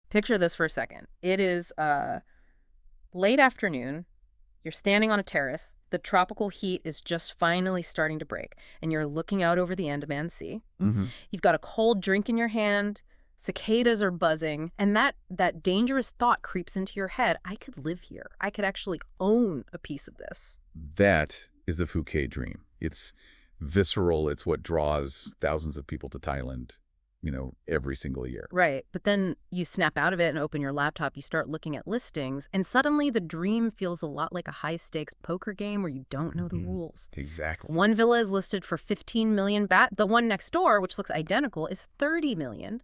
Picture this for a second. It is late afternoon. You're standing on a terrace. The tropical heat is just finally starting to break, and you're looking out over the Andaman Sea. Hmm. You've got a cold drink in your hand. Cicadas are buzzing, and that dangerous thought creeps into your head. I could live here. I could actually own a piece of this. That is the Phuket dream. It's visceral. It's what draws thousands of people to Thailand, every single year. Right. But then you snap out of it and open your laptop, you start looking at listings, and suddenly the dream feels a lot like a high-stakes poker game where you don't know the rules. Exactly. One villa is listed for 15 million baht. The one next door, which looks identical, is 30 million.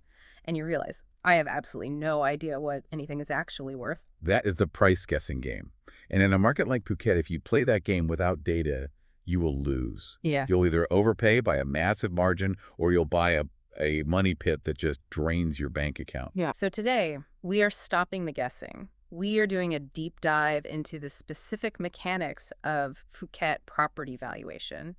And you realize, I have absolutely no idea what anything is actually worth. That is the price guessing game. And in a market like Phuket, if you play that game without data, you will lose. Yeah. You'll either overpay by a massive margin or you'll buy a money pit that just drains your bank account. Yeah. So today, we are stopping the guessing. We are doing a deep dive into the specific mechanics of Phuket property valuation.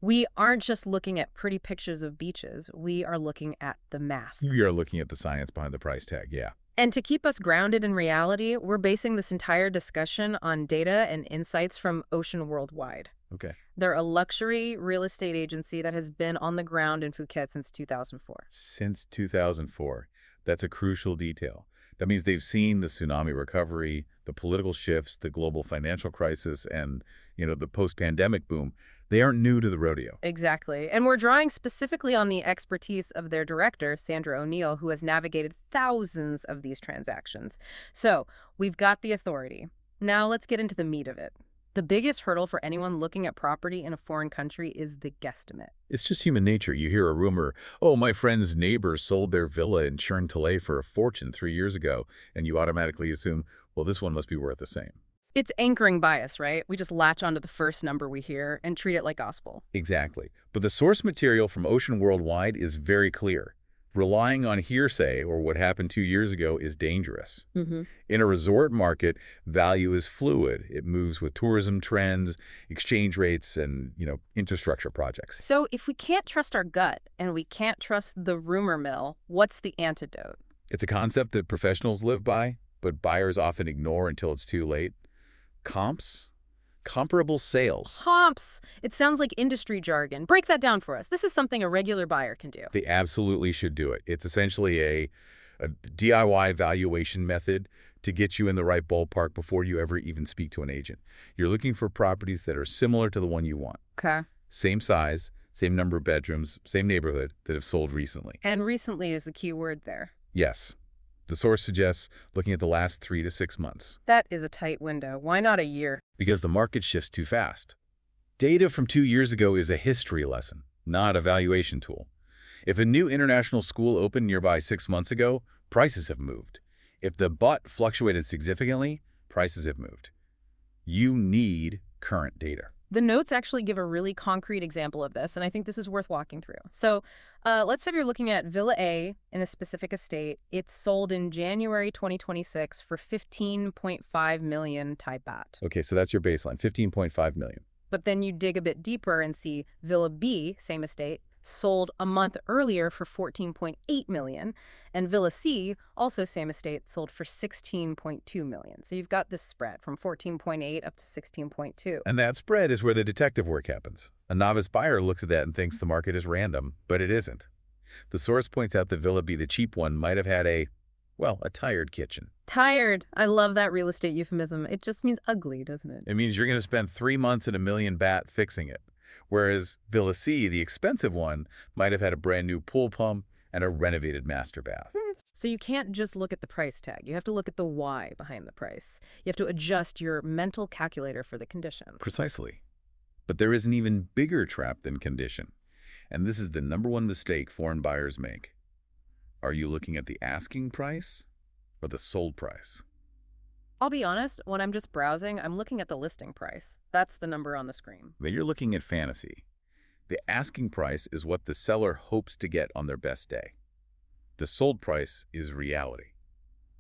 We aren't just looking at pretty pictures of beaches. We are looking at the math. We are looking at the science behind the price tag, yeah. And to keep us grounded in reality, we're basing this entire discussion on data and insights from Ocean Worldwide. Okay. They're a luxury real estate agency that has been on the ground in Phuket since 2004. Since 2004. That's a crucial detail. That means they've seen the tsunami recovery, the political shifts, the global financial crisis, and, the post-pandemic boom. They aren't new to the rodeo. Exactly. And we're drawing specifically on the expertise of their director, Sandra O'Neill, who has navigated thousands of these transactions. So we've got the authority. Now let's get into the meat of it. The biggest hurdle for anyone looking at property in a foreign country is the guesstimate. It's just human nature. You hear a rumor, oh, my friend's neighbor sold their villa in Cherntalay for a fortune 3 years ago, and you automatically assume, well, this one must be worth the same. It's anchoring bias, right? We just latch onto the first number we hear and treat it like gospel. Exactly. But the source material from Ocean Worldwide is very clear. Relying on hearsay or what happened 2 years ago is dangerous. Mm-hmm. In a resort market, value is fluid. It moves with tourism trends, exchange rates, and, infrastructure projects. So if we can't trust our gut and we can't trust the rumor mill, what's the antidote? It's a concept that professionals live by, but buyers often ignore until it's too late. Comps? Comparable sales. Comps. It sounds like industry jargon. Break that down for us. This is something a regular buyer can do. They absolutely should do it. It's essentially a DIY valuation method to get you in the right ballpark before you ever even speak to an agent. You're looking for properties that are similar to the one you want. Okay. Same size, same number of bedrooms, same neighborhood that have sold recently. And recently is the key word there. Yes. The source suggests looking at the last 3 to 6 months. That is a tight window. Why not a year? Because the market shifts too fast. Data from 2 years ago is a history lesson, not a valuation tool. If a new international school opened nearby 6 months ago, prices have moved. If the baht fluctuated significantly, prices have moved. You need current data. The notes actually give a really concrete example of this, and I think this is worth walking through. So let's say you're looking at Villa A in a specific estate. It's sold in January 2026 for 15.5 million Thai baht. Okay, so that's your baseline, 15.5 million. But then you dig a bit deeper and see Villa B, same estate, sold a month earlier for 14.8 million, and Villa C, also same estate, sold for 16.2 million. So you've got this spread from 14.8 up to 16.2. And that spread is where the detective work happens. A novice buyer looks at that and thinks the market is random, but it isn't. The source points out that Villa B, the cheap one, might have had a tired kitchen. Tired. I love that real estate euphemism. It just means ugly, doesn't it? It means you're going to spend 3 months and 1 million baht fixing it. Whereas Villa C, the expensive one, might have had a brand new pool pump and a renovated master bath. So you can't just look at the price tag. You have to look at the why behind the price. You have to adjust your mental calculator for the condition. Precisely. But there is an even bigger trap than condition. And this is the #1 mistake foreign buyers make. Are you looking at the asking price or the sold price? I'll be honest, when I'm just browsing, I'm looking at the listing price. That's the number on the screen. Then you're looking at fantasy. The asking price is what the seller hopes to get on their best day. The sold price is reality.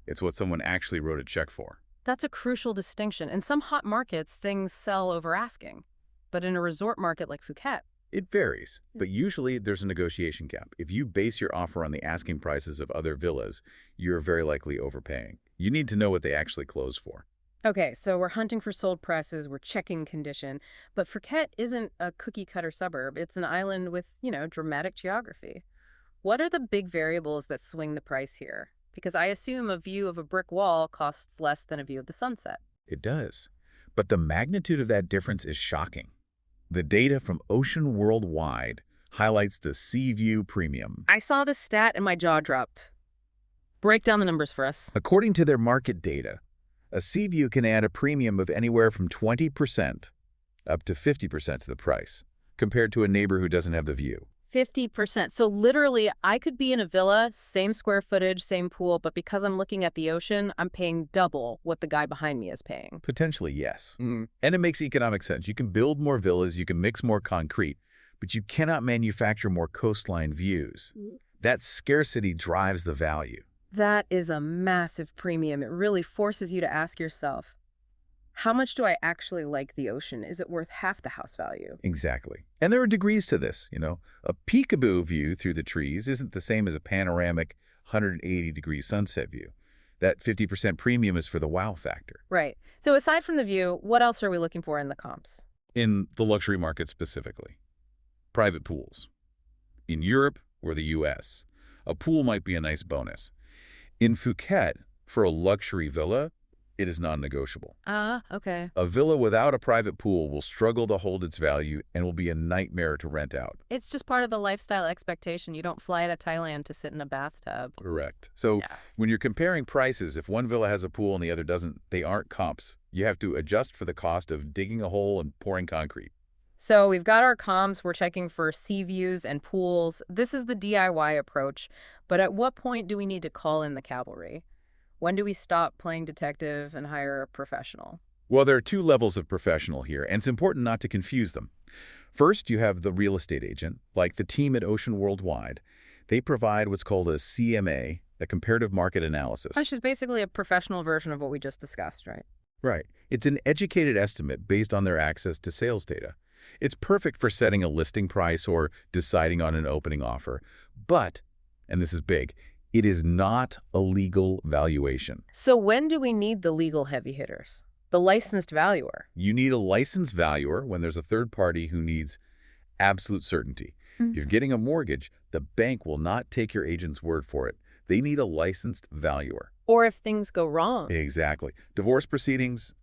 It's what someone actually wrote a check for. That's a crucial distinction. In some hot markets, things sell over asking. But in a resort market like Phuket, It varies, but usually there's a negotiation gap. If you base your offer on the asking prices of other villas, you're very likely overpaying. You need to know what they actually close for. Okay, so we're hunting for sold prices, we're checking condition, but Phuket isn't a cookie-cutter suburb. It's an island with, dramatic geography. What are the big variables that swing the price here? Because I assume a view of a brick wall costs less than a view of the sunset. It does. But the magnitude of that difference is shocking. The data from Ocean Worldwide highlights the Sea View Premium. I saw this stat and my jaw dropped. Break down the numbers for us. According to their market data, a Sea View can add a premium of anywhere from 20% up to 50% to the price, compared to a neighbor who doesn't have the view. 50%. So literally, I could be in a villa, same square footage, same pool, but because I'm looking at the ocean, I'm paying double what the guy behind me is paying. Potentially, yes. And it makes economic sense. You can build more villas, you can mix more concrete, but you cannot manufacture more coastline views. That scarcity drives the value. That is a massive premium. It really forces you to ask yourself, how much do I actually like the ocean? Is it worth half the house value? Exactly. And there are degrees to this, A peekaboo view through the trees isn't the same as a panoramic 180-degree sunset view. That 50% premium is for the wow factor. Right. So aside from the view, what else are we looking for in the comps? In the luxury market specifically, private pools. In Europe or the US, a pool might be a nice bonus. In Phuket, for a luxury villa, it is non-negotiable. Okay. A villa without a private pool will struggle to hold its value and will be a nightmare to rent out. It's just part of the lifestyle expectation. You don't fly to Thailand to sit in a bathtub. Correct. So when you're comparing prices, if one villa has a pool and the other doesn't, they aren't comps. You have to adjust for the cost of digging a hole and pouring concrete. So we've got our comps, we're checking for sea views and pools. This is the DIY approach. But at what point do we need to call in the cavalry? When do we stop playing detective and hire a professional? Well, there are two levels of professional here, and it's important not to confuse them. First, you have the real estate agent, like the team at Ocean Worldwide. They provide what's called a CMA, a comparative market analysis. Which is basically a professional version of what we just discussed, right? Right. It's an educated estimate based on their access to sales data. It's perfect for setting a listing price or deciding on an opening offer. But, and this is big, it is not a legal valuation. So when do we need the legal heavy hitters? The licensed valuer? You need a licensed valuer when there's a third party who needs absolute certainty. If you're getting a mortgage, the bank will not take your agent's word for it. They need a licensed valuer. Or if things go wrong. Exactly. Divorce proceedings,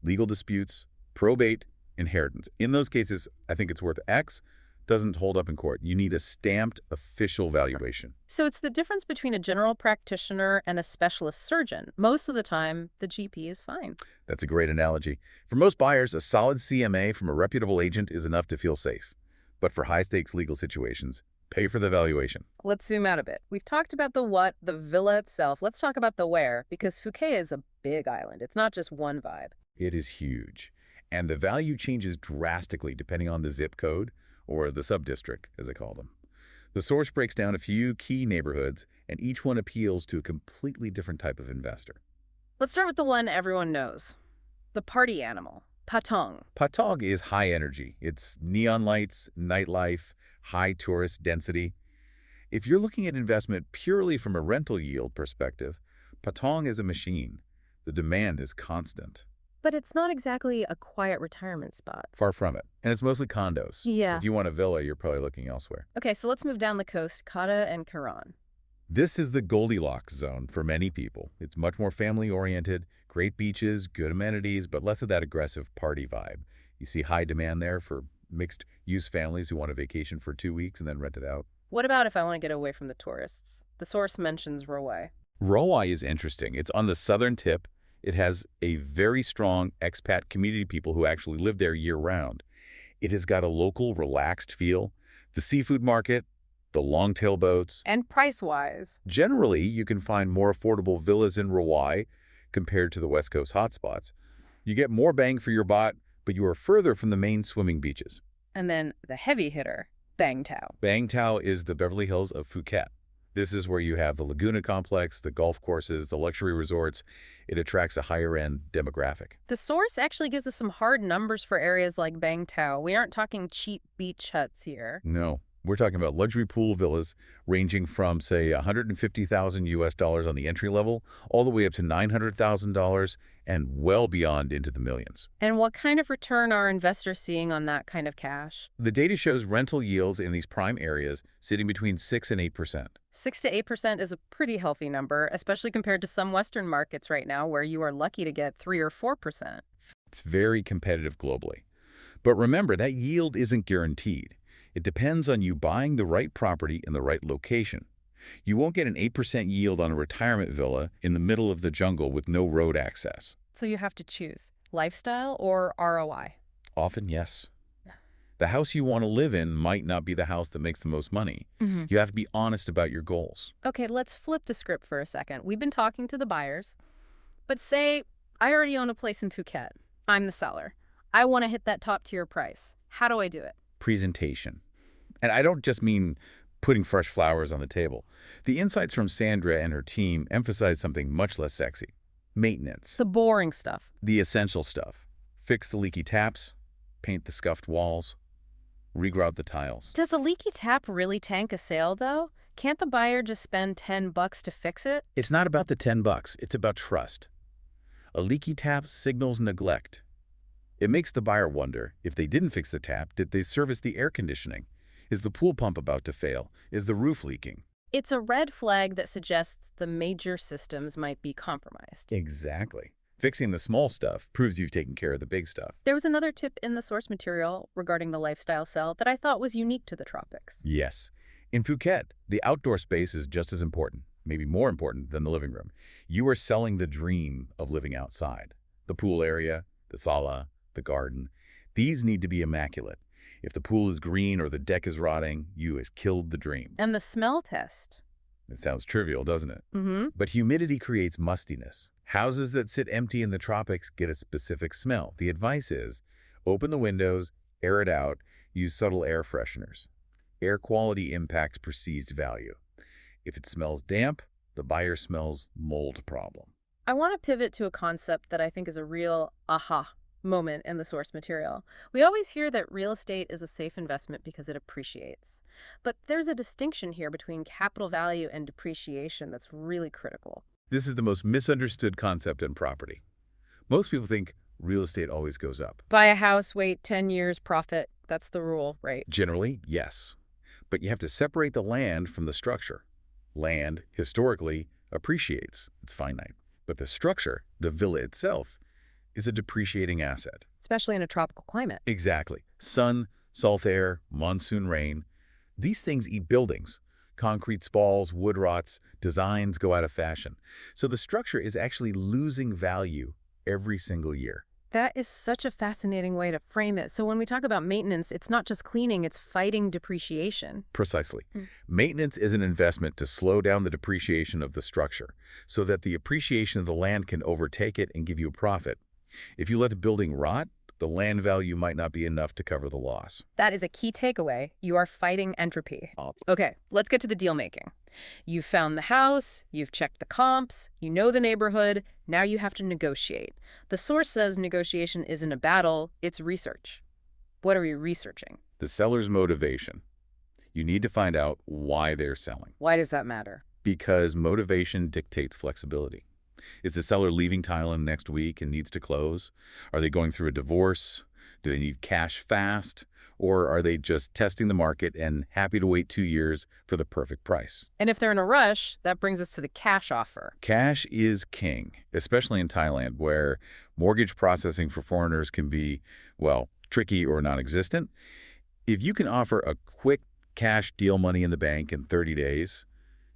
legal disputes, probate, inheritance. In those cases, I think it's worth X. Doesn't hold up in court. You need a stamped official valuation. So it's the difference between a general practitioner and a specialist surgeon. Most of the time, the GP is fine. That's a great analogy. For most buyers, a solid CMA from a reputable agent is enough to feel safe. But for high-stakes legal situations, pay for the valuation. Let's zoom out a bit. We've talked about the what, the villa itself. Let's talk about the where, because Phuket is a big island. It's not just one vibe. It is huge. And the value changes drastically depending on the zip code, or the sub-district, as I call them. The source breaks down a few key neighborhoods, and each one appeals to a completely different type of investor. Let's start with the one everyone knows. The party animal, Patong. Patong is high energy. It's neon lights, nightlife, high tourist density. If you're looking at investment purely from a rental yield perspective, Patong is a machine. The demand is constant. But it's not exactly a quiet retirement spot. Far from it. And it's mostly condos. Yeah. If you want a villa, you're probably looking elsewhere. Okay, so let's move down the coast, Kata and Karan. This is the Goldilocks zone for many people. It's much more family-oriented, great beaches, good amenities, but less of that aggressive party vibe. You see high demand there for mixed-use families who want a vacation for 2 weeks and then rent it out. What about if I want to get away from the tourists? The source mentions Rawai. Rawai is interesting. It's on the southern tip. It has a very strong expat community, people who actually live there year-round. It has got a local, relaxed feel. The seafood market, the long-tail boats. And price-wise? Generally, you can find more affordable villas in Rawai compared to the West Coast hotspots. You get more bang for your buck, but you are further from the main swimming beaches. And then the heavy hitter, Bang Tao. Bang Tao is the Beverly Hills of Phuket. This is where you have the Laguna complex, the golf courses, the luxury resorts. It attracts a higher-end demographic. The source actually gives us some hard numbers for areas like Bangtao. We aren't talking cheap beach huts here. No, we're talking about luxury pool villas ranging from, say, 150,000 US dollars on the entry level, all the way up to $900,000 and well beyond into the millions. And what kind of return are investors seeing on that kind of cash? The data shows rental yields in these prime areas sitting between 6 and 8%. 6 to 8% is a pretty healthy number, especially compared to some Western markets right now where you are lucky to get 3 or 4%. It's very competitive globally. But remember, that yield isn't guaranteed. It depends on you buying the right property in the right location. You won't get an 8% yield on a retirement villa in the middle of the jungle with no road access. So you have to choose lifestyle or ROI. Often, yes. The house you want to live in might not be the house that makes the most money. Mm-hmm. You have to be honest about your goals. Okay, let's flip the script for a second. We've been talking to the buyers, but say I already own a place in Phuket. I'm the seller. I want to hit that top tier price. How do I do it? Presentation. And I don't just mean putting fresh flowers on the table. The insights from Sandra and her team emphasize something much less sexy. Maintenance. The boring stuff. The essential stuff. Fix the leaky taps, paint the scuffed walls, regrout the tiles. Does a leaky tap really tank a sale, though? Can't the buyer just spend $10 to fix it? It's not about the $10, it's about trust. A leaky tap signals neglect. It makes the buyer wonder, if they didn't fix the tap, did they service the air conditioning? Is the pool pump about to fail? Is the roof leaking? It's a red flag that suggests the major systems might be compromised. Exactly. Fixing the small stuff proves you've taken care of the big stuff. There was another tip in the source material regarding the lifestyle sell that I thought was unique to the tropics. Yes. In Phuket, the outdoor space is just as important, maybe more important than the living room. You are selling the dream of living outside. The pool area, the sala, the garden. These need to be immaculate. If the pool is green or the deck is rotting, you has killed the dream. And the smell test. It sounds trivial, doesn't it? Mm-hmm. But humidity creates mustiness. Houses that sit empty in the tropics get a specific smell. The advice is, open the windows, air it out, use subtle air fresheners. Air quality impacts perceived value. If it smells damp, the buyer smells mold problem. I want to pivot to a concept that I think is a real aha moment in the source material. We always hear that real estate is a safe investment because it appreciates. But there's a distinction here between capital value and depreciation that's really critical. This is the most misunderstood concept in property. Most people think real estate always goes up. Buy a house, wait 10 years, profit. That's the rule, right? Generally, yes. But you have to separate the land from the structure. Land, historically, appreciates. It's finite. But the structure, the villa itself, is a depreciating asset. Especially in a tropical climate. Exactly. Sun, salt air, monsoon rain. These things eat buildings. Concrete spalls, wood rots, designs go out of fashion. So the structure is actually losing value every single year. That is such a fascinating way to frame it. So when we talk about maintenance, it's not just cleaning, it's fighting depreciation. Precisely. Maintenance is an investment to slow down the depreciation of the structure so that the appreciation of the land can overtake it and give you a profit. If you let the building rot, the land value might not be enough to cover the loss. That is a key takeaway. You are fighting entropy. Okay, let's get to the deal making. You've found the house, you've checked the comps, you know the neighborhood, now you have to negotiate. The source says negotiation isn't a battle, it's research. What are we researching? The seller's motivation. You need to find out why they're selling. Why does that matter? Because motivation dictates flexibility. Is the seller leaving Thailand next week and needs to close? Are they going through a divorce? Do they need cash fast? Or are they just testing the market and happy to wait 2 years for the perfect price? And if they're in a rush, that brings us to the cash offer. Cash is king, especially in Thailand, where mortgage processing for foreigners can be, well, tricky or non-existent. If you can offer a quick cash deal money in the bank in 30 days,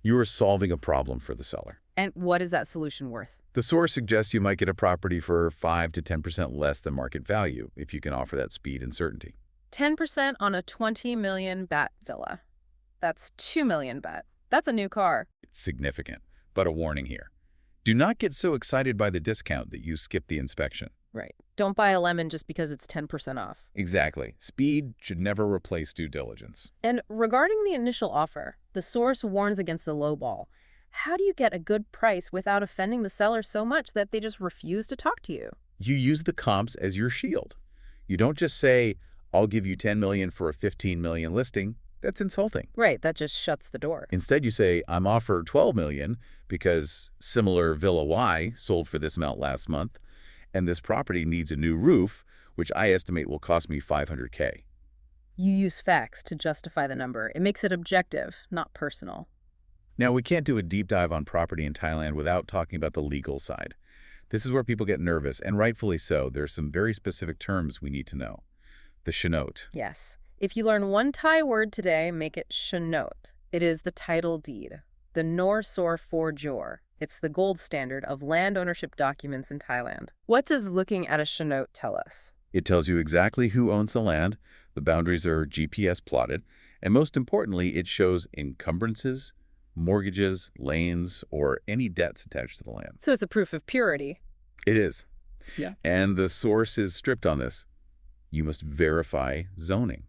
you are solving a problem for the seller. And what is that solution worth? The source suggests you might get a property for 5 to 10% less than market value if you can offer that speed and certainty. 10% on a 20 million baht villa. That's 2 million baht. That's a new car. It's significant, but a warning here. Do not get so excited by the discount that you skip the inspection. Right. Don't buy a lemon just because it's 10% off. Exactly. Speed should never replace due diligence. And regarding the initial offer, The source warns against the lowball. How do you get a good price without offending the seller so much that they just refuse to talk to you? You use the comps as your shield. You don't just say, I'll give you 10 million for a 15 million listing. That's insulting. Right, that just shuts the door. Instead, you say, I'm offered 12 million because similar Villa Y sold for this amount last month, and this property needs a new roof, which I estimate will cost me 500K. You use facts to justify the number. It makes it objective, not personal. Now, we can't do a deep dive on property in Thailand without talking about the legal side. This is where people get nervous, and rightfully so. There are some very specific terms we need to know. The shenote. Yes. If you learn one Thai word today, make it shenote. It is the title deed, the Nor Sor For Jor. It's the gold standard of land ownership documents in Thailand. What does looking at a shenote tell us? It tells you exactly who owns the land, the boundaries are GPS plotted, and most importantly, it shows encumbrances, mortgages, lanes, or any debts attached to the land. So it's a proof of purity. It is. Yeah. And the source is stripped on this. You must verify zoning.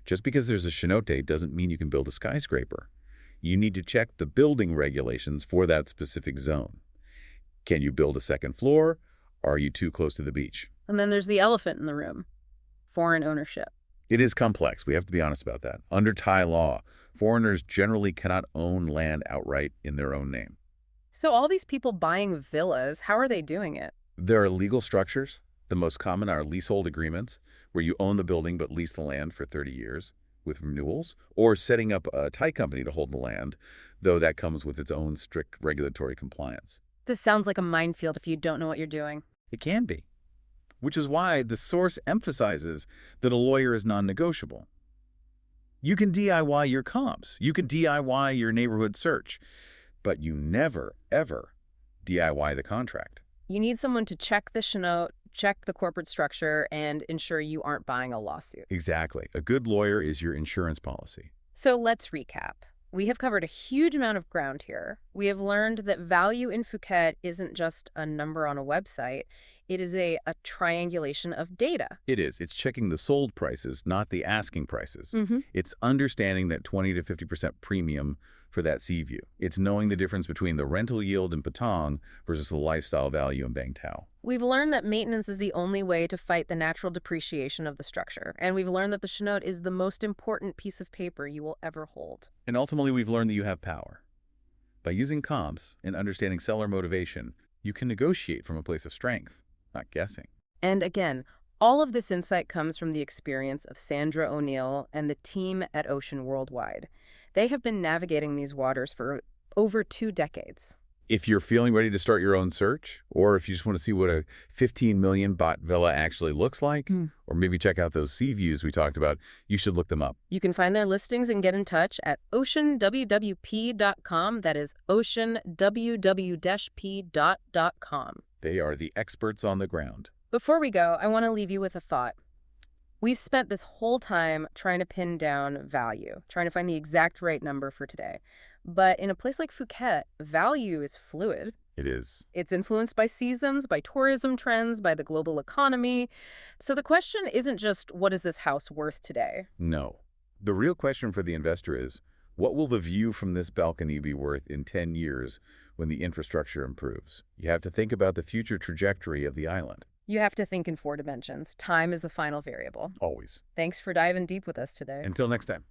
Just because there's a shenote doesn't mean you can build a skyscraper. You need to check the building regulations for that specific zone. Can you build a second floor? Are you too close to the beach? And then there's the elephant in the room, foreign ownership. It is complex. We have to be honest about that. Under Thai law, foreigners generally cannot own land outright in their own name. So all these people buying villas, how are they doing it? There are legal structures. The most common are leasehold agreements, where you own the building but lease the land for 30 years with renewals, or setting up a Thai company to hold the land, though that comes with its own strict regulatory compliance. This sounds like a minefield if you don't know what you're doing. It can be, which is why the source emphasizes that a lawyer is non-negotiable. You can DIY your comps. You can DIY your neighborhood search, but you never, ever DIY the contract. You need someone to check the shenote, check the corporate structure, and ensure you aren't buying a lawsuit. Exactly. A good lawyer is your insurance policy. So let's recap. We have covered a huge amount of ground here. We have learned that value in Phuket isn't just a number on a website. It is a triangulation of data. It is. It's checking the sold prices, not the asking prices. Mm-hmm. It's understanding that 20 to 50% premium for that sea view. It's knowing the difference between the rental yield in Patong versus the lifestyle value in Bang Tao. We've learned that maintenance is the only way to fight the natural depreciation of the structure. And we've learned that the shenote is the most important piece of paper you will ever hold. And ultimately, we've learned that you have power. By using comps and understanding seller motivation, you can negotiate from a place of strength, not guessing. And again, all of this insight comes from the experience of Sandra O'Neill and the team at Ocean Worldwide. They have been navigating these waters for over 2 decades. If you're feeling ready to start your own search, or if you just want to see what a 15 million baht villa actually looks like, or maybe check out those sea views we talked about, you should look them up. You can find their listings and get in touch at oceanwwp.com. That is oceanww-p.com. They are the experts on the ground. Before we go, I want to leave you with a thought. We've spent this whole time trying to pin down value, trying to find the exact right number for today. But in a place like Phuket, value is fluid. It is. It's influenced by seasons, by tourism trends, by the global economy. So the question isn't just, what is this house worth today? No. The real question for the investor is, what will the view from this balcony be worth in 10 years when the infrastructure improves? You have to think about the future trajectory of the island. You have to think in 4 dimensions. Time is the final variable. Always. Thanks for diving deep with us today. Until next time.